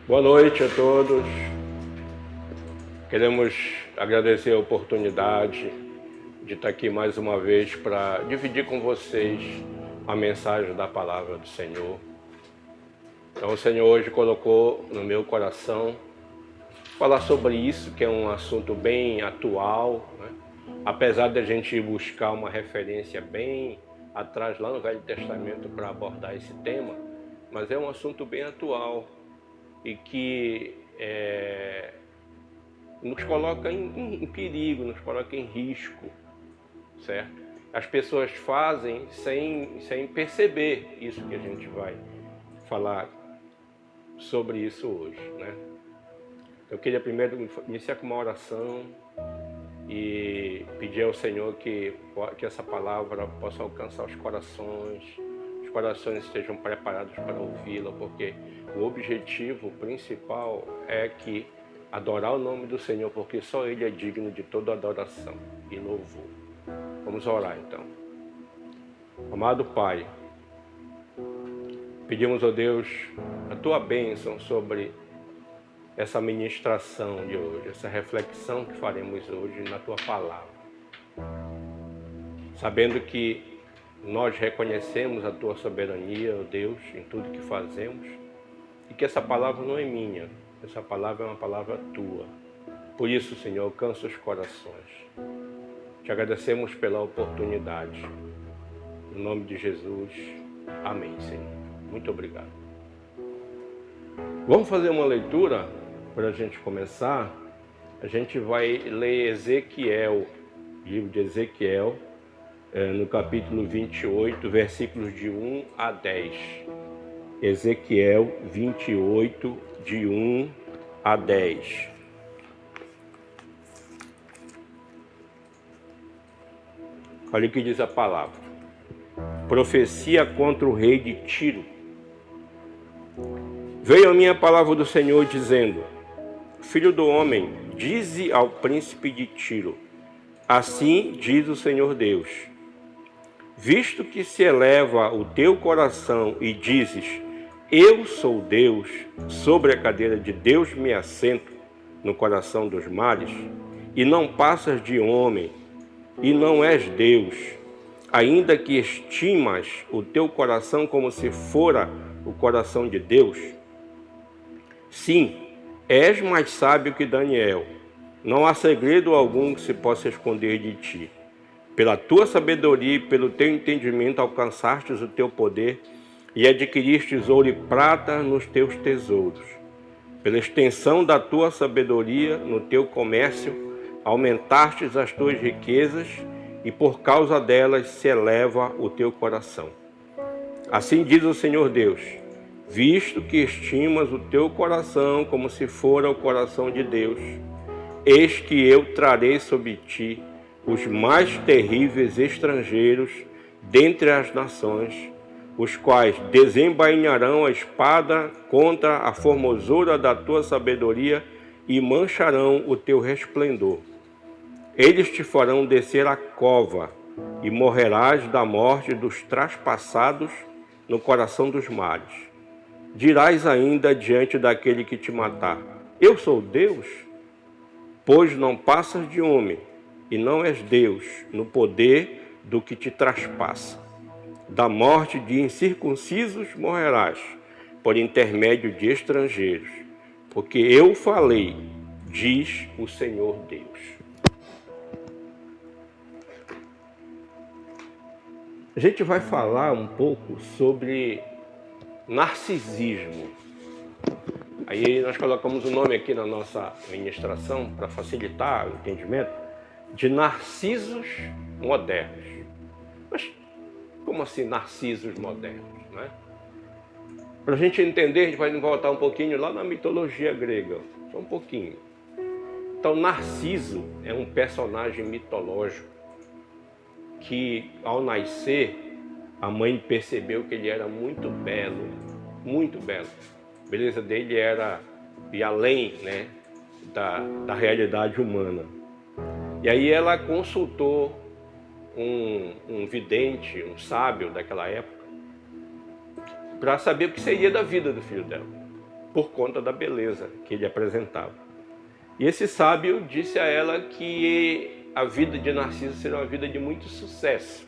Boa noite a todos. Queremos agradecer a oportunidade de estar aqui mais uma vez para dividir com vocês a mensagem da palavra do Senhor. Então o Senhor hoje colocou no meu coração falar sobre isso, que é um assunto bem atual, né? Apesar de a gente buscar uma referência bem atrás lá no Velho Testamento para abordar esse tema, mas é um assunto bem atual e que nos coloca em perigo, nos coloca em risco, certo? As pessoas fazem sem perceber isso que a gente vai falar sobre isso hoje, né? Eu queria primeiro iniciar com uma oração e pedir ao Senhor que essa palavra possa alcançar os corações estejam preparados para ouvi-la, porque o objetivo principal é que adorar o nome do Senhor, porque só Ele é digno de toda adoração e louvor. Vamos orar então. Amado Pai, pedimos, ó Deus, a Tua bênção sobre essa ministração de hoje, essa reflexão que faremos hoje na Tua palavra. Sabendo que nós reconhecemos a Tua soberania, ó Deus, em tudo que fazemos, e que essa palavra não é minha, essa palavra é uma palavra Tua. Por isso, Senhor, alcança os corações. Te agradecemos pela oportunidade. No nome de Jesus, amém, Senhor. Muito obrigado. Vamos fazer uma leitura para a gente começar. A gente vai ler Ezequiel, livro de Ezequiel, no capítulo 28, versículos de 1 a 10. Ezequiel 28, de 1 a 10. Olha o que diz a palavra. Profecia contra o rei de Tiro. Veio a minha palavra do Senhor dizendo: Filho do homem, dize ao príncipe de Tiro: assim diz o Senhor Deus. Visto que se eleva o teu coração e dizes: eu sou Deus, sobre a cadeira de Deus me assento no coração dos mares, e não passas de homem, e não és Deus, ainda que estimas o teu coração como se fora o coração de Deus. Sim, és mais sábio que Daniel, não há segredo algum que se possa esconder de ti. Pela tua sabedoria e pelo teu entendimento alcançastes o teu poder e adquiristes ouro e prata nos teus tesouros. Pela extensão da tua sabedoria no teu comércio, aumentastes as tuas riquezas e por causa delas se eleva o teu coração. Assim diz o Senhor Deus: visto que estimas o teu coração como se fora o coração de Deus, eis que eu trarei sobre ti os mais terríveis estrangeiros dentre as nações, os quais desembainharão a espada contra a formosura da tua sabedoria e mancharão o teu resplendor. Eles te farão descer a cova, e morrerás da morte dos traspassados no coração dos mares. Dirás ainda diante daquele que te matar: eu sou Deus? Pois não passas de homem, e não és Deus no poder do que te traspassa. Da morte de incircuncisos morrerás, por intermédio de estrangeiros, porque eu falei, diz o Senhor Deus. A gente vai falar um pouco sobre narcisismo. Aí nós colocamos o nome aqui na nossa ministração, para facilitar o entendimento, de narcisos modernos. Mas como assim narcisos modernos, né? Para a gente entender, a gente vai voltar um pouquinho lá na mitologia grega, só um pouquinho. Então, Narciso é um personagem mitológico que, ao nascer, a mãe percebeu que ele era muito belo, muito belo. A beleza dele era ir além, né, da realidade humana. E aí ela consultou um vidente, um sábio daquela época, para saber o que seria da vida do filho dela. por conta da beleza que ele apresentava. E esse sábio disse a ela que a vida de Narciso seria uma vida de muito sucesso,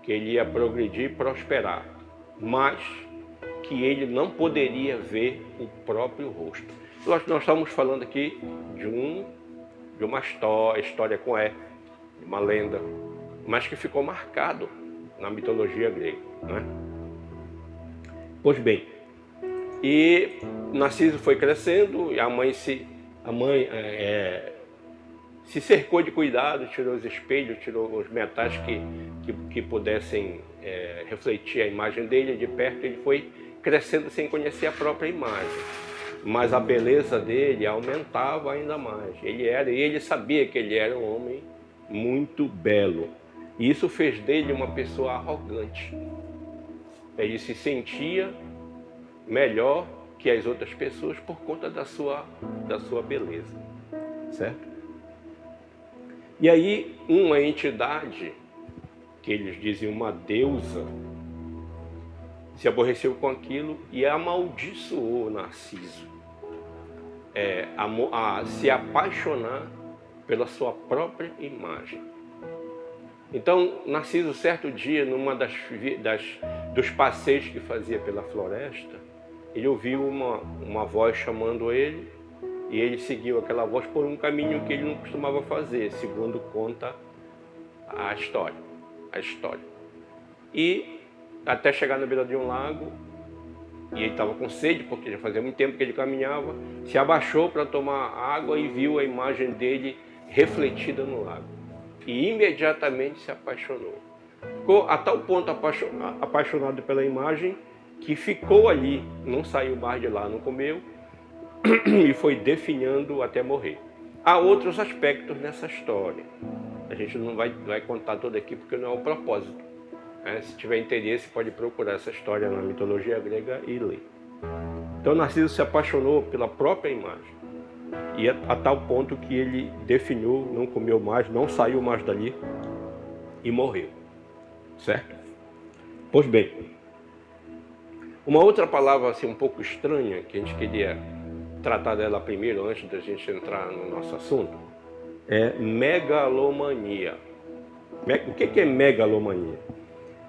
que ele ia progredir e prosperar, mas que ele não poderia ver o próprio rosto. Nós estamos falando aqui de uma história com E, de uma lenda, mas que ficou marcado na mitologia grega, né? Pois bem, e Narciso foi crescendo e a mãe se cercou de cuidado, tirou os espelhos, tirou os metais que pudessem refletir a imagem dele de perto. Ele foi crescendo sem conhecer a própria imagem, mas a beleza dele aumentava ainda mais. Ele sabia que ele era um homem muito belo, e isso fez dele uma pessoa arrogante. Ele se sentia melhor que as outras pessoas por conta da sua beleza, certo? E aí uma entidade, que eles diziam uma deusa, se aborreceu com aquilo e amaldiçoou Narciso a se apaixonar pela sua própria imagem. Então, Narciso, certo dia, numa dos passeios que fazia pela floresta, ele ouviu uma voz chamando ele, e ele seguiu aquela voz por um caminho que ele não costumava fazer, segundo conta a história. E até chegar na beira de um lago, e ele estava com sede, porque já fazia muito tempo que ele caminhava, se abaixou para tomar água e viu a imagem dele refletida no lago. E imediatamente se apaixonou. Ficou a tal ponto apaixonado pela imagem que ficou ali, não saiu mais de lá, não comeu, e foi definhando até morrer. Há outros aspectos nessa história. A gente não vai contar toda aqui porque não é o propósito. Se tiver interesse, pode procurar essa história na mitologia grega e ler. Então Narciso se apaixonou pela própria imagem, e a tal ponto que ele definhou, não comeu mais, não saiu mais dali e morreu, certo? Pois bem, uma outra palavra assim um pouco estranha, que a gente queria tratar dela primeiro, antes da gente entrar no nosso assunto, é megalomania. O que é megalomania?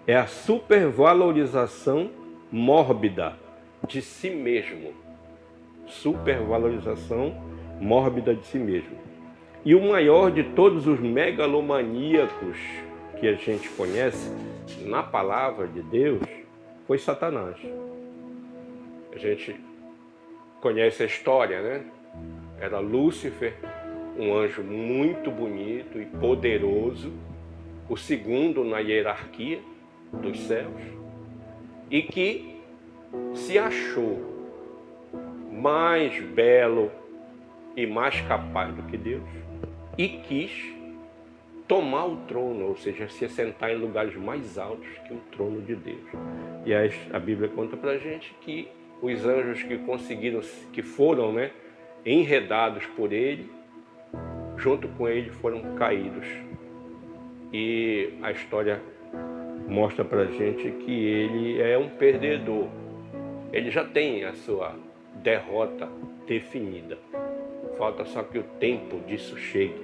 É a supervalorização mórbida de si mesmo. Supervalorização mórbida de si mesmo. E o maior de todos os megalomaníacos que a gente conhece na palavra de Deus foi Satanás. A gente conhece a história, né? Era Lúcifer, um anjo muito bonito e poderoso, o segundo na hierarquia dos céus, e que se achou mais belo e mais capaz do que Deus e quis tomar o trono, ou seja, se assentar em lugares mais altos que o trono de Deus. E a Bíblia conta pra gente que os anjos que foram, né, enredados por ele, junto com ele foram caídos. E a história mostra pra gente que ele é um perdedor. Ele já tem a sua derrota definida. Falta só que o tempo disso chegue,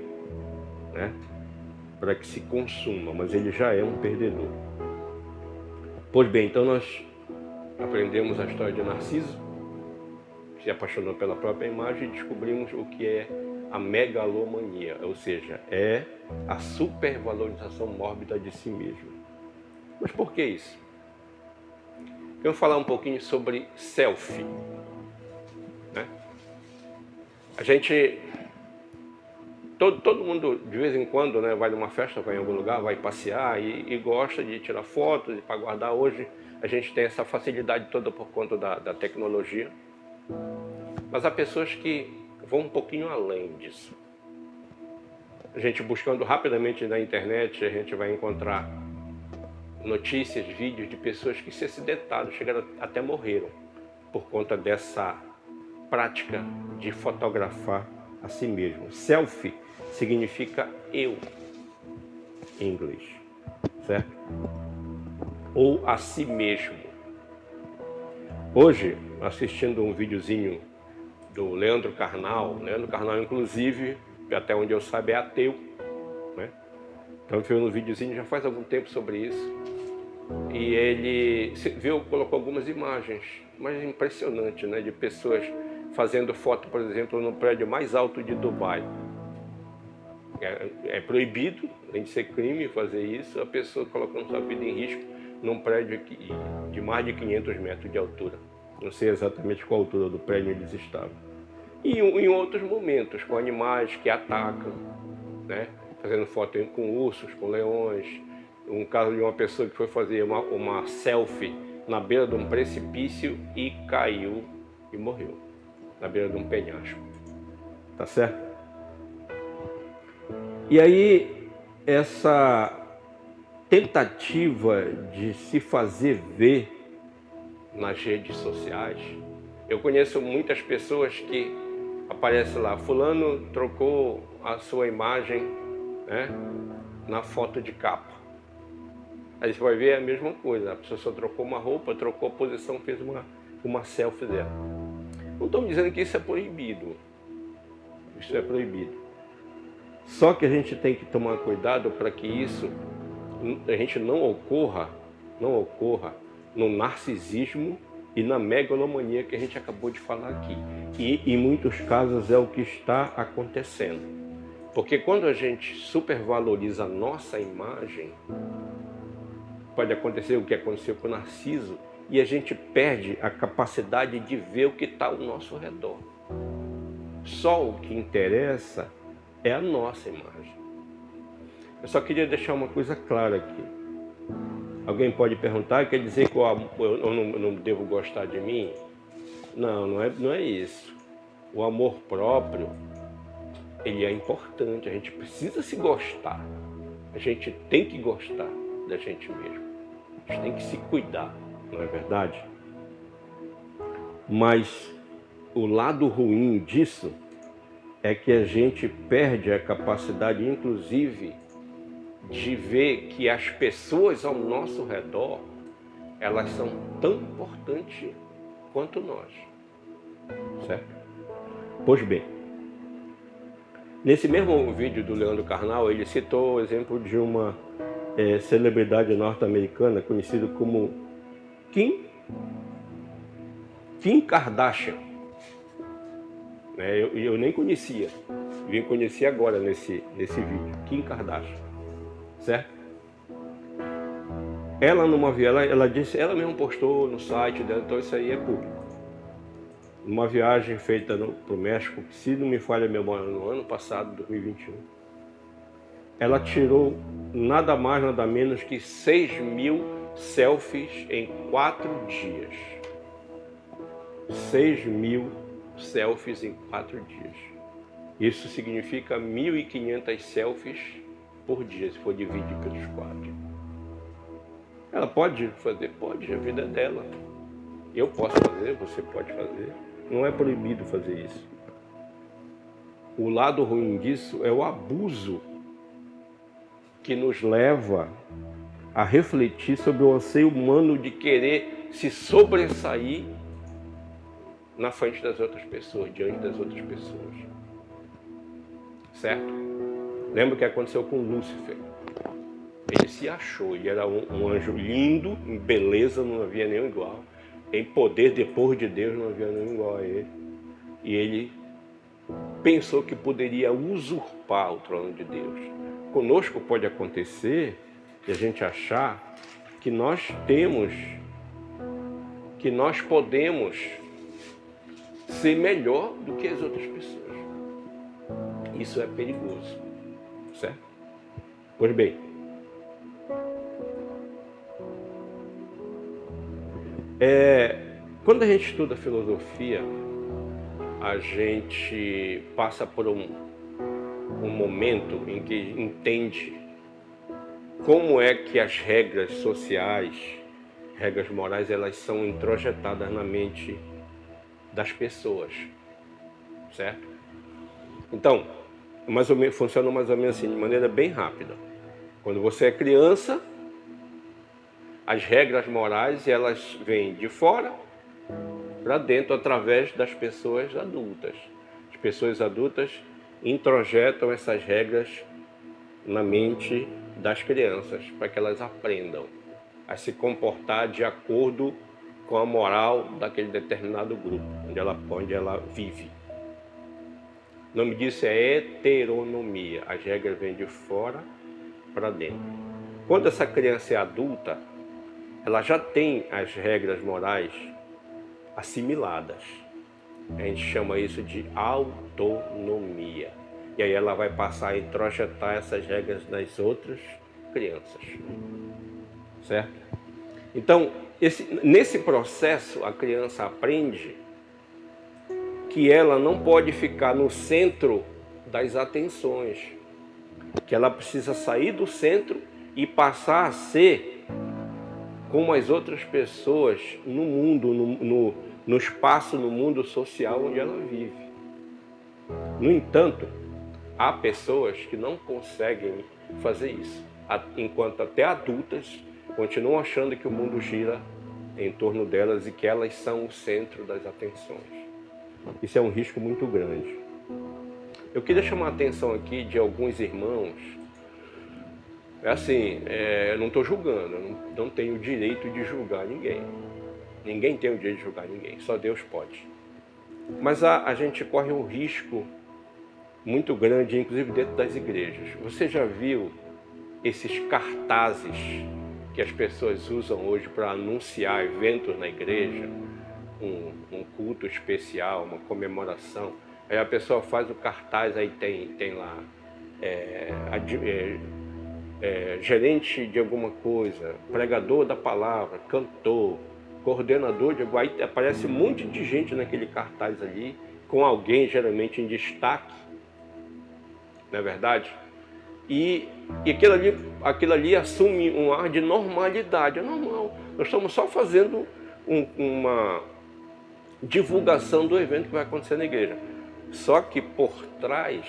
né, para que se consuma, mas ele já é um perdedor. Pois bem, então nós aprendemos a história de Narciso, que se apaixonou pela própria imagem, e descobrimos o que é a megalomania, ou seja, é a supervalorização mórbida de si mesmo. Mas por que isso? Eu vou falar um pouquinho sobre selfie, né? A gente, todo mundo de vez em quando, né, vai numa festa, vai em algum lugar, vai passear e gosta de tirar fotos e para guardar. Hoje a gente tem essa facilidade toda por conta da tecnologia, mas há pessoas que vão um pouquinho além disso. A gente buscando rapidamente na internet, a gente vai encontrar notícias, vídeos de pessoas que se acidentaram, chegaram até morreram por conta dessa prática de fotografar a si mesmo. Selfie significa eu em inglês, certo? Ou a si mesmo. Hoje, assistindo um videozinho do Leandro Carnal, inclusive, até onde eu saiba, é ateu, né? Então, eu vi um videozinho já faz algum tempo sobre isso. E ele colocou algumas imagens, mas impressionante, né? De pessoas fazendo foto, por exemplo, no prédio mais alto de Dubai. É proibido, além de ser crime fazer isso, a pessoa colocando sua vida em risco num prédio de mais de 500 metros de altura. Não sei exatamente qual a altura do prédio eles estavam. E em outros momentos, com animais que atacam, né? Fazendo foto com ursos, com leões. Um caso de uma pessoa que foi fazer uma selfie na beira de um precipício e caiu e morreu, na beira de um penhasco. Tá certo? E aí, essa tentativa de se fazer ver nas redes sociais, eu conheço muitas pessoas que aparecem lá, fulano trocou a sua imagem, né, na foto de capa. Aí você vai ver a mesma coisa, a pessoa só trocou uma roupa, trocou a posição, fez uma selfie dela. Não estou dizendo que isso é proibido, isso é proibido. Só que a gente tem que tomar cuidado para que isso, a gente não ocorra no narcisismo e na megalomania que a gente acabou de falar aqui. E em muitos casos é o que está acontecendo. Porque quando a gente supervaloriza a nossa imagem, pode acontecer o que aconteceu com o Narciso, e a gente perde a capacidade de ver o que está ao nosso redor. Só o que interessa é a nossa imagem. Eu só queria deixar uma coisa clara aqui. Alguém pode perguntar, quer dizer que eu não devo gostar de mim? Não é isso. O amor próprio, ele é importante, a gente precisa se gostar. A gente tem que gostar da gente mesmo. A gente tem que se cuidar, não é verdade? Mas o lado ruim disso é que a gente perde a capacidade, inclusive, de ver que as pessoas ao nosso redor, elas são tão importantes quanto nós, certo? Pois bem, nesse mesmo vídeo do Leandro Carnal, ele citou o exemplo de uma celebridade norte-americana conhecida como Kim Kardashian. Eu nem conhecia, vim conhecer agora nesse vídeo, Kim Kardashian, certo? Ela numa viagem, ela disse, ela mesma postou no site dela, então isso aí é público. Numa viagem feita para o México, se não me falha a memória, no ano passado, 2021, ela tirou nada mais, nada menos que 6.000 selfies em 4 dias. 6.000 selfies em 4 dias. Isso significa 1.500 selfies por dia, se for dividir pelos 4. Ela pode fazer? Pode, a vida é dela. Eu posso fazer, você pode fazer. Não é proibido fazer isso. O lado ruim disso é o abuso que nos leva a refletir sobre o anseio humano de querer se sobressair na frente das outras pessoas, diante das outras pessoas. Certo? Lembra o que aconteceu com Lúcifer? Ele se achou, ele era um anjo lindo, em beleza não havia nenhum igual, em poder depois de Deus não havia nenhum igual a ele. E ele pensou que poderia usurpar o trono de Deus. Conosco pode acontecer de a gente achar que nós podemos ser melhor do que as outras pessoas. Isso é perigoso, certo? Pois bem, quando a gente estuda filosofia, a gente passa por um momento em que entende como é que as regras sociais, regras morais, elas são introjetadas na mente das pessoas, certo? Então, funciona mais ou menos assim, de maneira bem rápida. Quando você é criança, as regras morais, elas vêm de fora para dentro através das pessoas adultas. As pessoas adultas introjetam essas regras na mente das crianças, para que elas aprendam a se comportar de acordo com a moral daquele determinado grupo, onde ela vive. O nome disso é heteronomia. As regras vêm de fora para dentro. Quando essa criança é adulta, ela já tem as regras morais assimiladas. A gente chama isso de autonomia. E aí ela vai passar a introjetar essas regras nas outras crianças. Certo? Então, nesse processo, a criança aprende que ela não pode ficar no centro das atenções, que ela precisa sair do centro e passar a ser como as outras pessoas no mundo, no espaço, no mundo social onde ela vive. No entanto, há pessoas que não conseguem fazer isso, enquanto até adultas continuam achando que o mundo gira em torno delas e que elas são o centro das atenções. Isso é um risco muito grande. Eu queria chamar a atenção aqui de alguns irmãos. Eu não estou julgando, eu não tenho o direito de julgar ninguém. Ninguém tem o direito de julgar ninguém, só Deus pode. Mas a gente corre um risco muito grande, inclusive dentro das igrejas. Você já viu esses cartazes que as pessoas usam hoje para anunciar eventos na igreja? Um culto especial, uma comemoração. Aí a pessoa faz o cartaz, aí tem lá gerente de alguma coisa, pregador da palavra, cantor, coordenador de algo. Aí aparece um monte de gente naquele cartaz ali, com alguém geralmente em destaque, não é verdade? E aquilo ali assume um ar de normalidade. É normal. Nós estamos só fazendo uma divulgação do evento que vai acontecer na igreja. Só que por trás,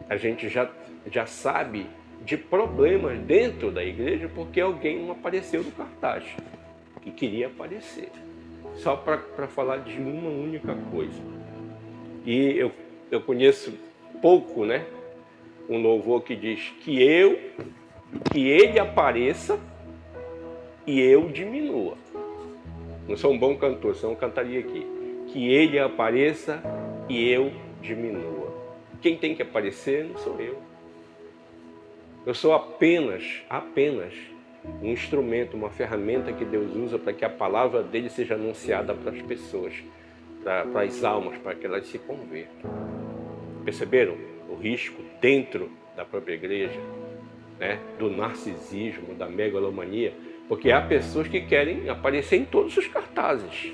a gente já sabe de problemas dentro da igreja porque alguém não apareceu no cartaz, que queria aparecer. Só para falar de uma única coisa. E eu conheço pouco, né? Um louvor que diz que ele apareça e eu diminua. Não sou um bom cantor, senão eu cantaria aqui. Que ele apareça e eu diminua. Quem tem que aparecer não sou eu. Eu sou apenas um instrumento, uma ferramenta que Deus usa para que a palavra dele seja anunciada para as pessoas, para as almas, para que elas se convertam. Perceberam o risco dentro da própria igreja, né? Do narcisismo, da megalomania? Porque há pessoas que querem aparecer em todos os cartazes,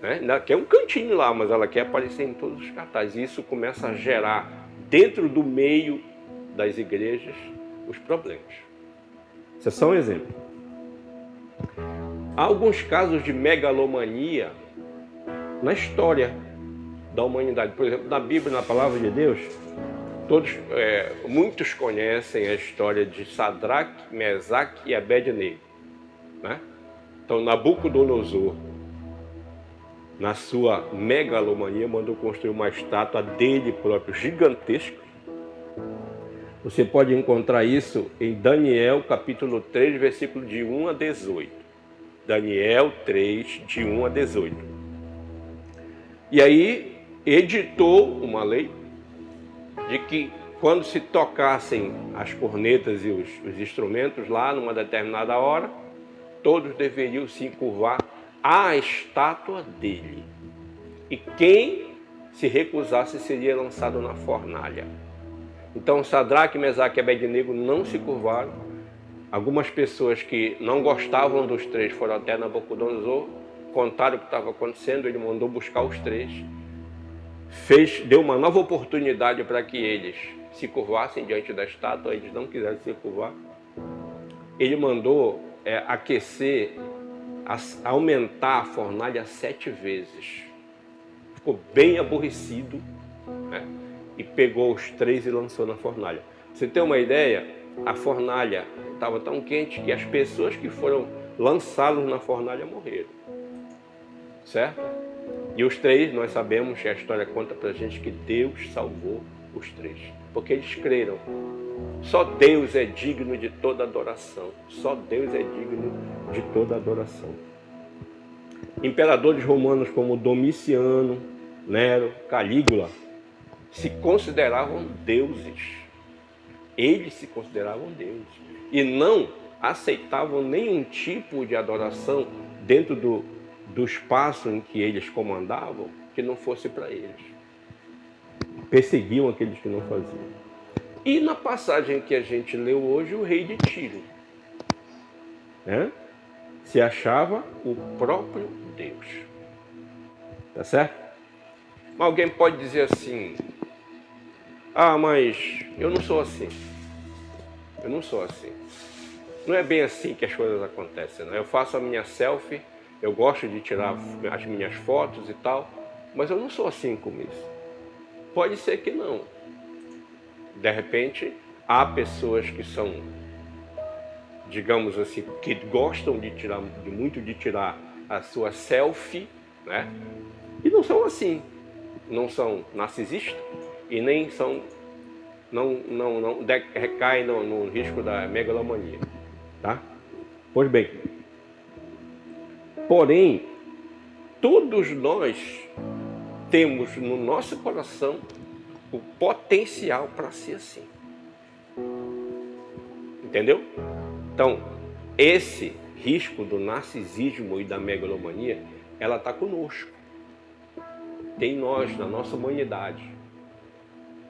né? Ela quer um cantinho lá, mas ela quer aparecer em todos os cartazes. E isso começa a gerar, dentro do meio das igrejas, os problemas. Isso é só um exemplo. Há alguns casos de megalomania na história da humanidade. Por exemplo, na Bíblia, na Palavra de Deus, muitos conhecem a história de Sadraque, Mesaque e Abednego, né? Então, Nabucodonosor, na sua megalomania, mandou construir uma estátua dele próprio, gigantesca. Você pode encontrar isso em Daniel, capítulo 3, versículo de 1 a 18. Daniel 3, de 1 a 18. E aí, editou uma lei de que quando se tocassem as cornetas e os instrumentos lá, numa determinada hora, todos deveriam se curvar à estátua dele. E quem se recusasse seria lançado na fornalha. Então, Sadraque, Mesaque e Abednego não se curvaram. Algumas pessoas que não gostavam dos três foram até Nabucodonosor, contaram o que estava acontecendo, ele mandou buscar os três, deu uma nova oportunidade para que eles se curvassem diante da estátua, eles não quiseram se curvar. Ele mandou aquecer, aumentar a fornalha 7 vezes. Ficou bem aborrecido, né? E pegou os três e lançou na fornalha. Você tem uma ideia? A fornalha estava tão quente que as pessoas que foram lançá-los na fornalha morreram. certo? E os três, nós sabemos que a história conta pra gente que Deus salvou os três, porque eles creram. Só Deus é digno de toda adoração. Só Deus é digno de toda adoração. Imperadores romanos como Domiciano, Nero, Calígula se consideravam deuses. Eles se consideravam deuses. E não aceitavam nenhum tipo de adoração dentro do espaço em que eles comandavam que não fosse para eles. Perseguiam aqueles que não faziam. E na passagem que a gente leu hoje, o rei de Tiro, né, se achava o próprio Deus. Tá certo? Mas alguém pode dizer assim: ah, mas eu não sou assim. Eu não sou assim. Não é bem assim que as coisas acontecem, né? Eu faço a minha selfie, eu gosto de tirar as minhas fotos e tal, mas eu não sou assim com isso. Pode ser que não. De repente, há pessoas que são, digamos assim, que gostam muito de tirar a sua selfie, né? E não são assim. Não são narcisistas e nem são, não recaem no risco da megalomania, tá? Pois bem, porém, todos nós temos no nosso coração o potencial para ser assim. Entendeu? Então, esse risco do narcisismo e da megalomania, ela está conosco. Tem em nós, na nossa humanidade.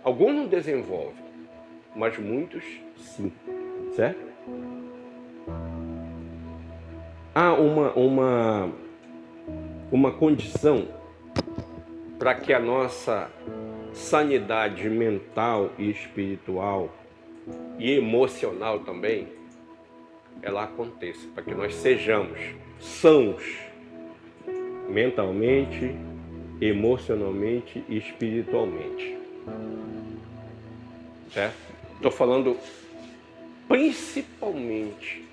Alguns não desenvolvem, mas muitos sim. Certo? Há uma condição para que a nossa sanidade mental e espiritual e emocional também, ela aconteça, para que nós sejamos sãos mentalmente, emocionalmente e espiritualmente. Certo? Estou falando principalmente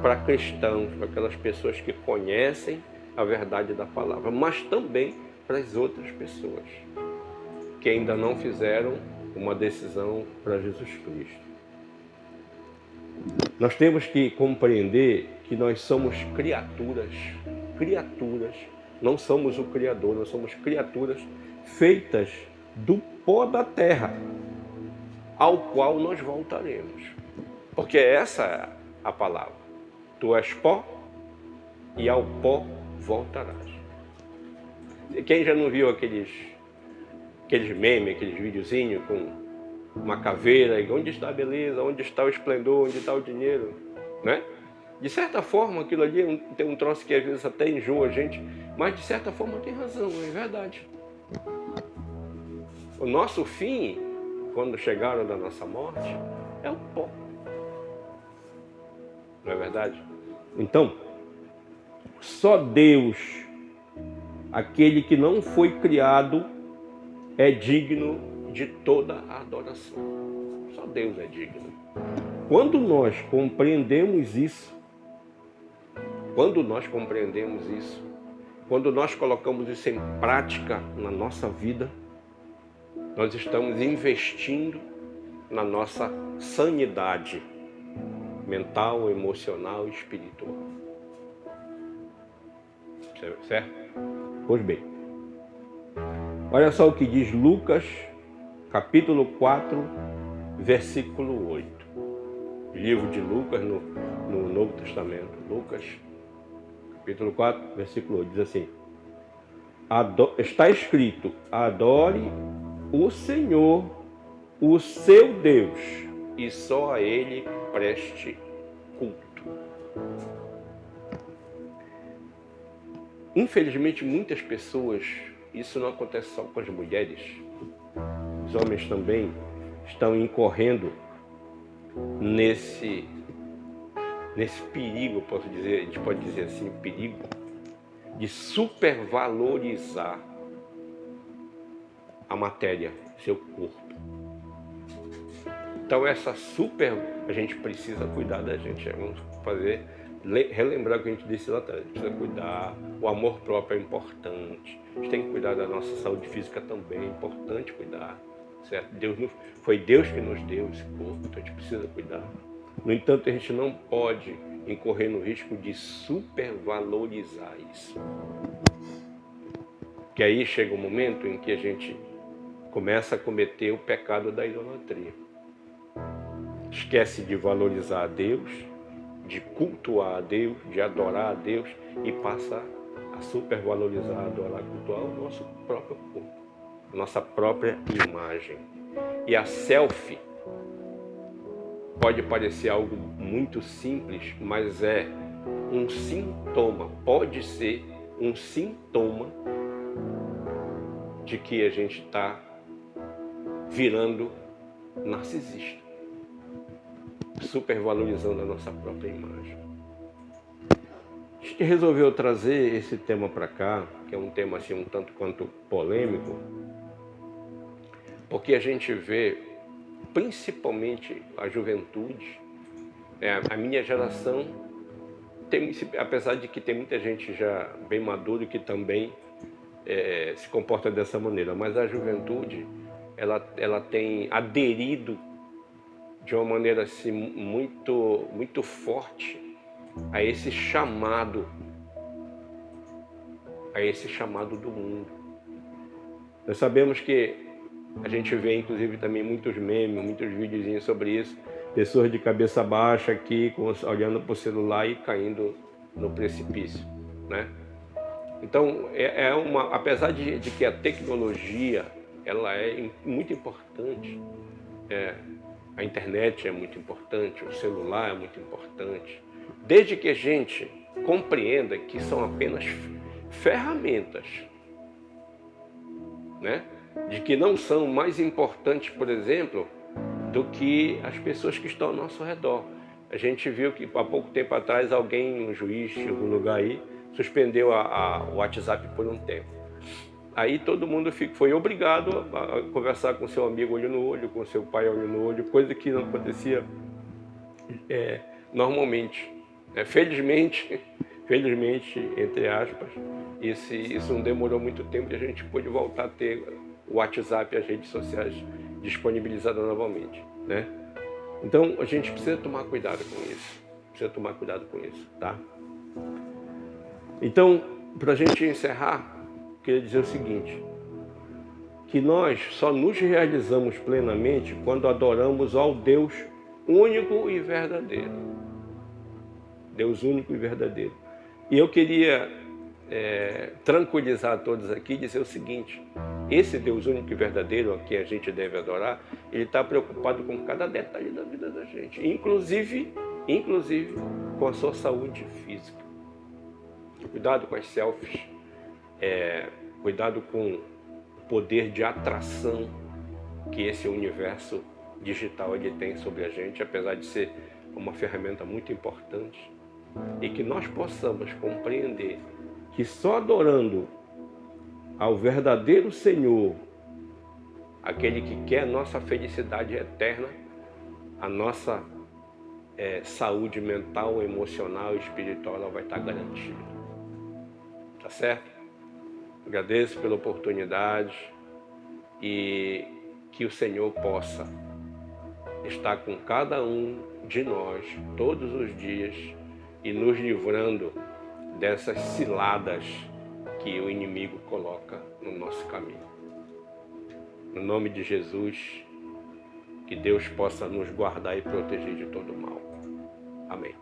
para cristãos, para aquelas pessoas que conhecem a verdade da palavra, mas também para as outras pessoas que ainda não fizeram uma decisão para Jesus Cristo. Nós temos que compreender que nós somos criaturas, não somos o Criador, nós somos criaturas feitas do pó da terra, ao qual nós voltaremos. Porque essa é a palavra. Tu és pó e ao pó voltarás. Quem já não viu aqueles memes, aqueles videozinhos com uma caveira, e onde está a beleza, onde está o esplendor, onde está o dinheiro, né? De certa forma, aquilo ali tem um troço que às vezes até enjoa a gente, mas de certa forma tem razão, é verdade. O nosso fim, quando chegar a hora da nossa morte, é o pó. Não é verdade? Então, só Deus, aquele que não foi criado, é digno de toda a adoração. Só Deus é digno. Quando nós compreendemos isso, quando nós colocamos isso em prática na nossa vida, nós estamos investindo na nossa sanidade mental, emocional e espiritual. Certo? Pois bem. Olha só o que diz Lucas, capítulo 4, versículo 8. Livro de Lucas, no Novo Testamento. Lucas, capítulo 4, versículo 8. Diz assim: está escrito, adore o Senhor, o seu Deus, e só a Ele preste culto. Infelizmente, muitas pessoas, isso não acontece só com as mulheres, os homens também estão incorrendo nesse perigo, a gente pode dizer assim, perigo de supervalorizar a matéria, seu corpo. Então a gente precisa cuidar da gente, vamos relembrar o que a gente disse lá atrás. A gente precisa cuidar, o amor próprio é importante. A gente tem que cuidar da nossa saúde física também, é importante cuidar. Certo? Foi Deus que nos deu esse corpo, então a gente precisa cuidar. No entanto, a gente não pode incorrer no risco de supervalorizar isso. Que aí chega um momento em que a gente começa a cometer o pecado da idolatria. Esquece de valorizar a Deus, de cultuar a Deus, de adorar a Deus e passa a supervalorizar, adorar, cultuar o nosso próprio corpo, a nossa própria imagem. E a selfie pode parecer algo muito simples, mas é um sintoma, pode ser um sintoma de que a gente está virando narcisista, supervalorizando a nossa própria imagem. A gente resolveu trazer esse tema para cá, que é um tema assim um tanto quanto polêmico, porque a gente vê, principalmente a juventude, a minha geração, apesar de que tem muita gente já bem madura que também se comporta dessa maneira, mas a juventude ela tem aderido de uma maneira assim muito forte a esse chamado do mundo. Nós sabemos que a gente vê inclusive também muitos memes, muitos videozinhos sobre isso, pessoas de cabeça baixa aqui olhando para o celular e caindo no precipício, né? Então, apesar de que a tecnologia ela é muito importante, a internet é muito importante, o celular é muito importante, desde que a gente compreenda que são apenas ferramentas, né? De que não são mais importantes, por exemplo, do que as pessoas que estão ao nosso redor. A gente viu que há pouco tempo atrás um juiz em algum lugar aí, suspendeu o WhatsApp por um tempo. Aí todo mundo foi obrigado a conversar com seu amigo olho no olho, com seu pai olho no olho, coisa que não acontecia normalmente. Felizmente, entre aspas, isso não demorou muito tempo e a gente pôde voltar a ter o WhatsApp e as redes sociais disponibilizadas novamente, né? Então a gente precisa tomar cuidado com isso, tá? Então, para a gente encerrar, queria dizer o seguinte, que nós só nos realizamos plenamente quando adoramos ao Deus único e verdadeiro. Deus único e verdadeiro. E eu queria tranquilizar a todos aqui e dizer o seguinte, esse Deus único e verdadeiro a quem a gente deve adorar, ele está preocupado com cada detalhe da vida da gente, inclusive com a sua saúde física. Cuidado com as selfies, cuidado com o poder de atração que esse universo digital ele tem sobre a gente, apesar de ser uma ferramenta muito importante, e que nós possamos compreender que só adorando ao verdadeiro Senhor, aquele que quer a nossa felicidade eterna, a nossa saúde mental, emocional e espiritual ela vai estar garantida. Tá certo? Agradeço pela oportunidade e que o Senhor possa estar com cada um de nós todos os dias e nos livrando dessas ciladas que o inimigo coloca no nosso caminho. No nome de Jesus, que Deus possa nos guardar e proteger de todo mal. Amém.